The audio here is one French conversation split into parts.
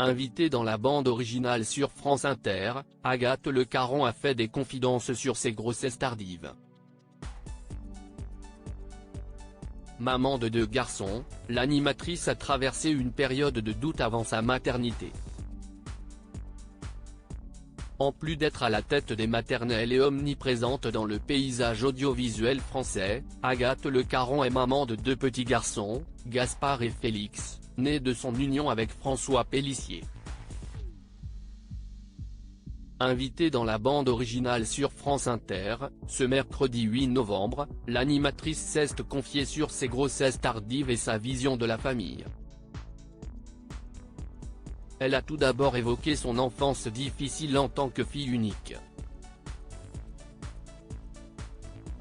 Invitée dans la bande originale sur France Inter, Agathe Le Caron a fait des confidences sur ses grossesses tardives. Maman de 2 garçons, l'animatrice a traversé une période de doute avant sa maternité. En plus d'être à la tête des maternelles et omniprésente dans le paysage audiovisuel français, Agathe Le Caron est maman de 2 petits garçons, Gaspard et Félix, nés de son union avec François Pélissier. Invitée dans la bande originale sur France Inter, ce mercredi 8 novembre, l'animatrice s'est confiée sur ses grossesses tardives et sa vision de la famille. Elle a tout d'abord évoqué son enfance difficile en tant que fille unique.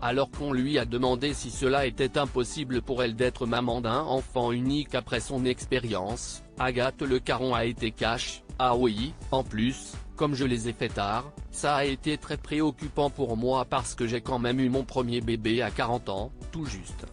Alors qu'on lui a demandé si cela était impossible pour elle d'être maman d'un enfant unique après son expérience, Agathe Le Caron a été cash: « Ah oui, en plus, comme je les ai fait tard, ça a été très préoccupant pour moi parce que j'ai quand même eu mon premier bébé à 40 ans, tout juste.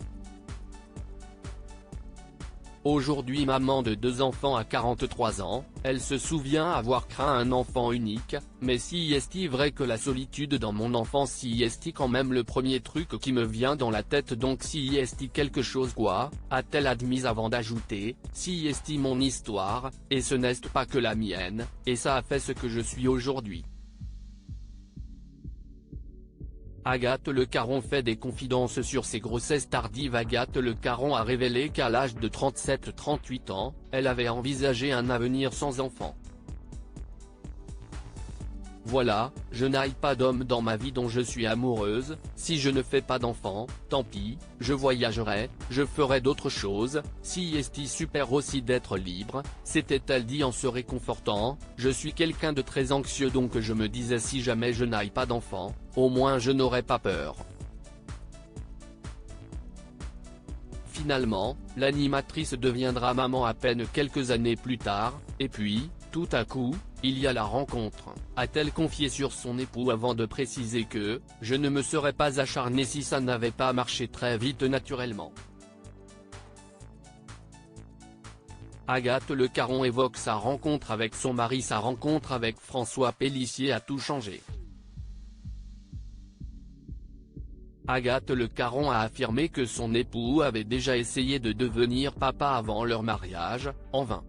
Aujourd'hui maman de 2 enfants à 43 ans, elle se souvient avoir craint un enfant unique, mais si est-il vrai que la solitude dans mon enfance si est-il quand même le premier truc qui me vient dans la tête donc si est-il quelque chose quoi, a-t-elle admise avant d'ajouter, si est-il mon histoire, et ce n'est pas que la mienne, et ça a fait ce que je suis aujourd'hui. » Agathe Le Caron fait des confidences sur ses grossesses tardives. Agathe Le Caron a révélé qu'à l'âge de 37-38 ans, elle avait envisagé un avenir sans enfant. Voilà, je n'ai pas d'homme dans ma vie dont je suis amoureuse, si je ne fais pas d'enfant, tant pis, je voyagerai, je ferai d'autres choses, si est super aussi d'être libre, s'était-elle dit en se réconfortant, je suis quelqu'un de très anxieux donc je me disais si jamais je n'ai pas d'enfant, au moins je n'aurais pas peur. Finalement, l'animatrice deviendra maman à peine quelques années plus tard, et puis, tout à coup, il y a la rencontre, a-t-elle confié sur son époux avant de préciser que « je ne me serais pas acharnée si ça n'avait pas marché très vite naturellement ». Agathe Le Caron évoque sa rencontre avec son mari. Sa rencontre avec François Pélissier a tout changé. Agathe Le Caron a affirmé que son époux avait déjà essayé de devenir papa avant leur mariage, en vain.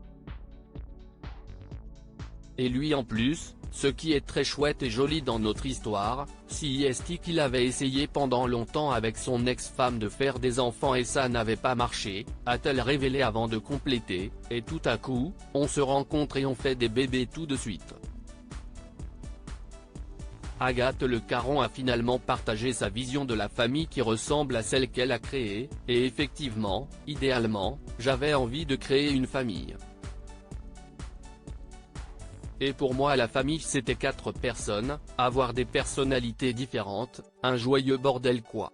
Et lui en plus, ce qui est très chouette et joli dans notre histoire, si est qu'il avait essayé pendant longtemps avec son ex-femme de faire des enfants et ça n'avait pas marché, a-t-elle révélé avant de compléter, et tout à coup, on se rencontre et on fait des bébés tout de suite. Agathe Le Caron a finalement partagé sa vision de la famille qui ressemble à celle qu'elle a créée, et effectivement, idéalement, j'avais envie de créer une famille. Et pour moi la famille c'était 4 personnes, avoir des personnalités différentes, un joyeux bordel quoi.